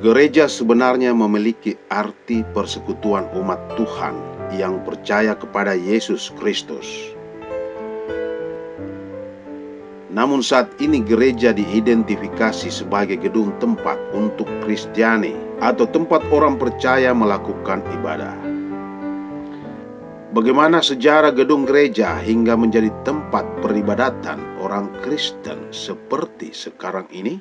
Gereja sebenarnya memiliki arti persekutuan umat Tuhan yang percaya kepada Yesus Kristus. Namun saat ini gereja diidentifikasi sebagai gedung tempat untuk Kristiani atau tempat orang percaya melakukan ibadah. Bagaimana sejarah gedung gereja hingga menjadi tempat peribadatan orang Kristen seperti sekarang ini?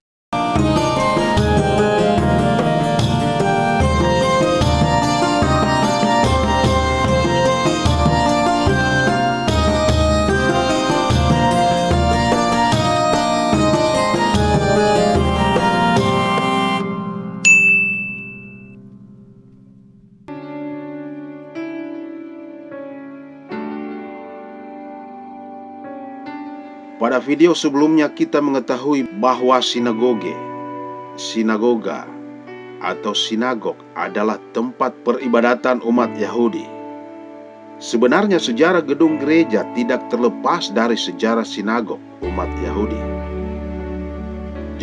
Pada video sebelumnya kita mengetahui bahwa sinagoga atau sinagog adalah tempat peribadatan umat Yahudi. Sebenarnya sejarah gedung gereja tidak terlepas dari sejarah sinagog umat Yahudi.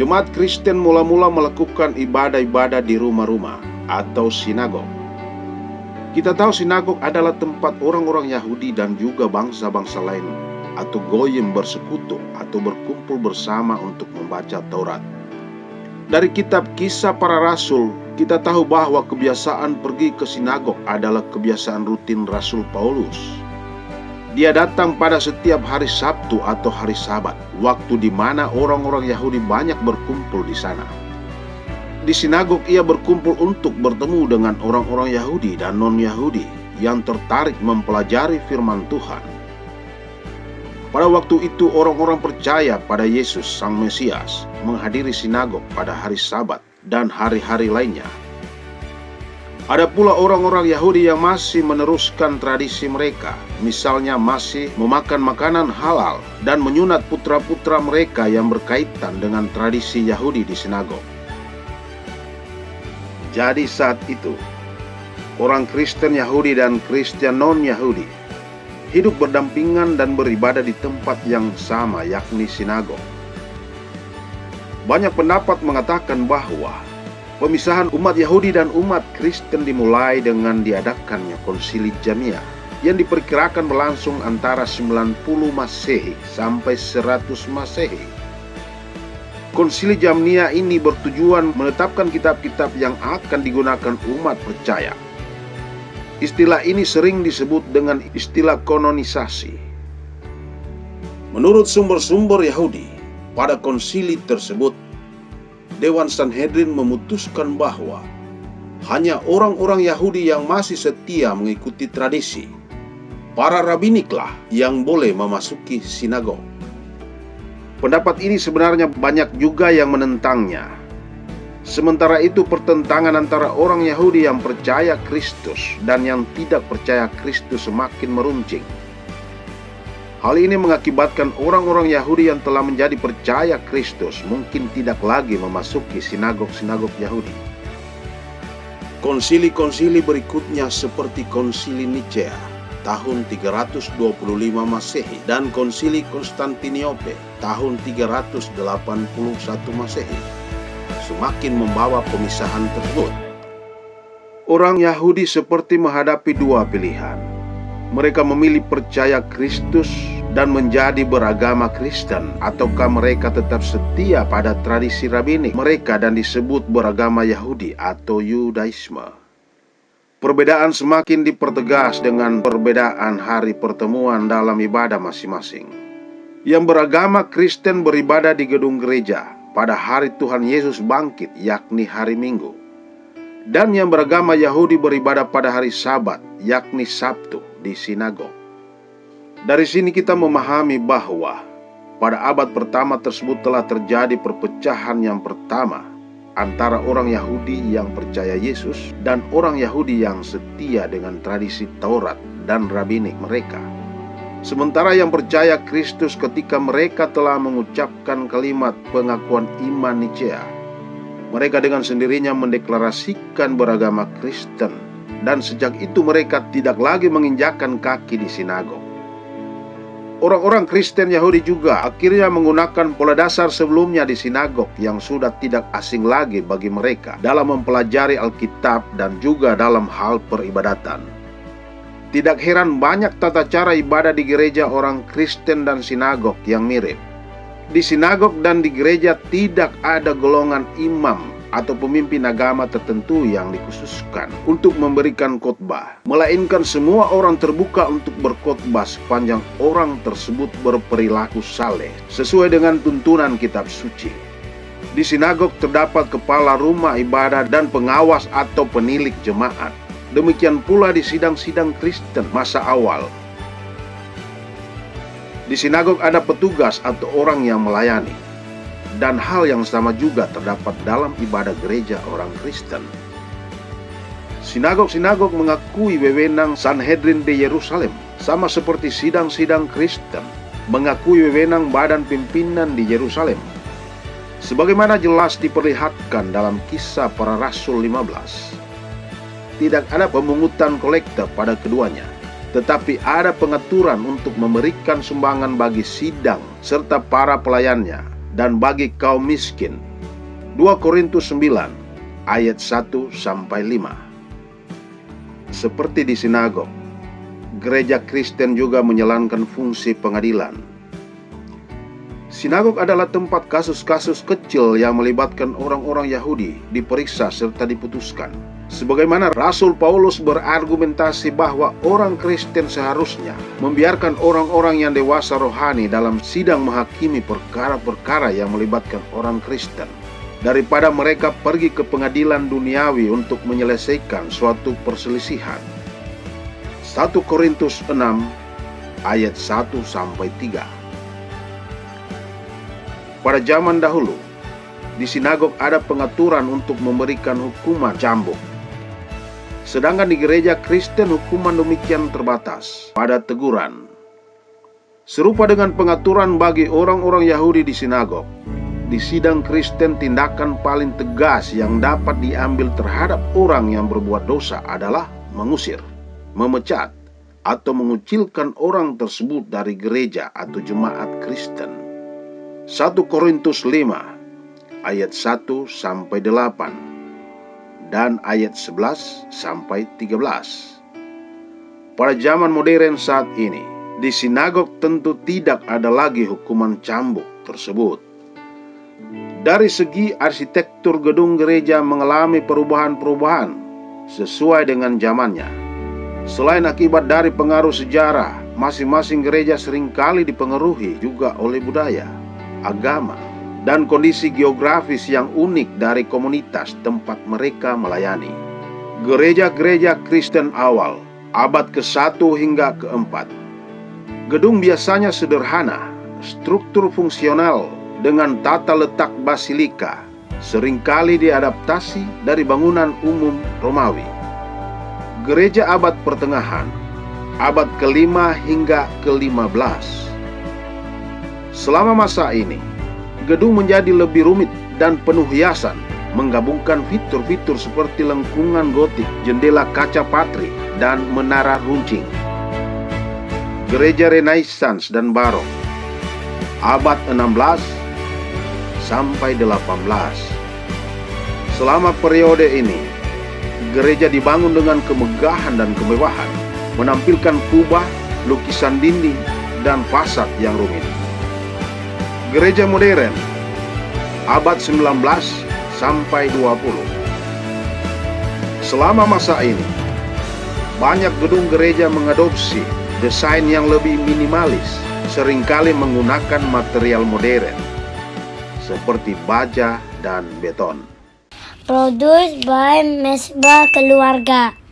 Jemaat Kristen mula-mula melakukan ibadah-ibadah di rumah-rumah atau sinagog. Kita tahu sinagog adalah tempat orang-orang Yahudi dan juga bangsa-bangsa lain atau goyim bersekutu atau berkumpul bersama untuk membaca Taurat. Dari kitab Kisah Para Rasul, kita tahu bahwa kebiasaan pergi ke sinagog adalah kebiasaan rutin Rasul Paulus. Dia datang pada setiap hari Sabtu atau hari Sabat, waktu di mana orang-orang Yahudi banyak berkumpul di sana. Di sinagog ia berkumpul untuk bertemu dengan orang-orang Yahudi dan non-Yahudi yang tertarik mempelajari firman Tuhan. Pada waktu itu orang-orang percaya pada Yesus Sang Mesias menghadiri sinagog pada hari Sabat dan hari-hari lainnya. Ada pula orang-orang Yahudi yang masih meneruskan tradisi mereka, misalnya masih memakan makanan halal dan menyunat putra-putra mereka yang berkaitan dengan tradisi Yahudi di sinagog. Jadi saat itu, orang Kristen Yahudi dan Kristen non-Yahudi hidup berdampingan dan beribadah di tempat yang sama, yakni sinagog. Banyak pendapat mengatakan bahwa pemisahan umat Yahudi dan umat Kristen dimulai dengan diadakannya konsili Jamnia yang diperkirakan berlangsung antara 90 Masehi sampai 100 Masehi. Konsili Jamnia ini bertujuan menetapkan kitab-kitab yang akan digunakan umat percaya. Istilah ini sering disebut dengan istilah kanonisasi. Menurut sumber-sumber Yahudi, pada konsili tersebut, Dewan Sanhedrin memutuskan bahwa hanya orang-orang Yahudi yang masih setia mengikuti tradisi, para rabiniklah yang boleh memasuki sinagog. Pendapat ini sebenarnya banyak juga yang menentangnya. Sementara itu pertentangan antara orang Yahudi yang percaya Kristus dan yang tidak percaya Kristus semakin meruncing. Hal ini mengakibatkan orang-orang Yahudi yang telah menjadi percaya Kristus mungkin tidak lagi memasuki sinagog-sinagog Yahudi. Konsili-konsili berikutnya seperti konsili Nicea tahun 325 Masehi dan konsili Konstantinopel tahun 381 Masehi semakin membawa pemisahan tersebut. Orang Yahudi seperti menghadapi dua pilihan. Mereka memilih percaya Kristus dan menjadi beragama Kristen, ataukah mereka tetap setia pada tradisi rabinik mereka dan disebut beragama Yahudi atau Yudaisme. Perbedaan semakin dipertegas dengan perbedaan hari pertemuan dalam ibadah masing-masing. Yang beragama Kristen beribadah di gedung gereja pada hari Tuhan Yesus bangkit, yakni hari Minggu. Dan yang beragama Yahudi beribadah pada hari Sabat, yakni Sabtu, di sinagog. Dari sini kita memahami bahwa pada abad pertama tersebut telah terjadi perpecahan yang pertama antara orang Yahudi yang percaya Yesus dan orang Yahudi yang setia dengan tradisi Taurat dan rabinik mereka. Sementara yang percaya Kristus ketika mereka telah mengucapkan kalimat pengakuan iman Nicea, mereka dengan sendirinya mendeklarasikan beragama Kristen, dan sejak itu mereka tidak lagi menginjakkan kaki di sinagog. Orang-orang Kristen Yahudi juga akhirnya menggunakan pola dasar sebelumnya di sinagog yang sudah tidak asing lagi bagi mereka dalam mempelajari Alkitab dan juga dalam hal peribadatan. Tidak heran banyak tata cara ibadah di gereja orang Kristen dan sinagog yang mirip. Di sinagog dan di gereja tidak ada golongan imam atau pemimpin agama tertentu yang dikhususkan untuk memberikan khotbah, melainkan semua orang terbuka untuk berkhotbah sepanjang orang tersebut berperilaku saleh sesuai dengan tuntunan kitab suci. Di sinagog terdapat kepala rumah ibadah dan pengawas atau penilik jemaat. Demikian pula di sidang-sidang Kristen masa awal. Di sinagog ada petugas atau orang yang melayani. Dan hal yang sama juga terdapat dalam ibadah gereja orang Kristen. Sinagog-sinagog mengakui wewenang Sanhedrin di Yerusalem, sama seperti sidang-sidang Kristen mengakui wewenang badan pimpinan di Yerusalem. Sebagaimana jelas diperlihatkan dalam Kisah Para Rasul 15. Tidak ada pemungutan kolekte pada keduanya, tetapi ada pengaturan untuk memberikan sumbangan bagi sidang serta para pelayannya dan bagi kaum miskin. 2 Korintus 9 ayat 1-5. Seperti di sinagog, gereja Kristen juga menjalankan fungsi pengadilan. Sinagog adalah tempat kasus-kasus kecil yang melibatkan orang-orang Yahudi diperiksa serta diputuskan. Sebagaimana Rasul Paulus berargumentasi bahwa orang Kristen seharusnya membiarkan orang-orang yang dewasa rohani dalam sidang menghakimi perkara-perkara yang melibatkan orang Kristen, daripada mereka pergi ke pengadilan duniawi untuk menyelesaikan suatu perselisihan. 1 Korintus 6 ayat 1-3. Pada zaman dahulu, di sinagog ada pengaturan untuk memberikan hukuman cambuk. Sedangkan di gereja Kristen hukuman demikian terbatas pada teguran. Serupa dengan pengaturan bagi orang-orang Yahudi di sinagog, di sidang Kristen tindakan paling tegas yang dapat diambil terhadap orang yang berbuat dosa adalah mengusir, memecat, atau mengucilkan orang tersebut dari gereja atau jemaat Kristen. 1 Korintus 5 ayat 1-8 dan ayat 11-13. Pada zaman modern saat ini, di sinagog tentu tidak ada lagi hukuman cambuk tersebut. Dari segi arsitektur gedung gereja mengalami perubahan-perubahan sesuai dengan zamannya. Selain akibat dari pengaruh sejarah, masing-masing gereja seringkali dipengaruhi juga oleh budaya, agama, dan kondisi geografis yang unik dari komunitas tempat mereka melayani. Gereja-gereja Kristen awal, abad ke-1 hingga ke-4. Gedung biasanya sederhana, struktur fungsional dengan tata letak basilika, seringkali diadaptasi dari bangunan umum Romawi. Gereja abad pertengahan, abad ke-5 hingga ke-15. Selama masa ini, gedung menjadi lebih rumit dan penuh hiasan, menggabungkan fitur-fitur seperti lengkungan gotik, jendela kaca patri, dan menara runcing. Gereja Renaissance dan Barok, abad 16 sampai 18. Selama periode ini, gereja dibangun dengan kemegahan dan kemewahan, menampilkan kubah, lukisan dinding, dan fasad yang rumit. Gereja modern, abad 19 sampai 20. Selama masa ini, banyak gedung gereja mengadopsi desain yang lebih minimalis, seringkali menggunakan material modern, seperti baja dan beton. Produced by Mesbah Keluarga.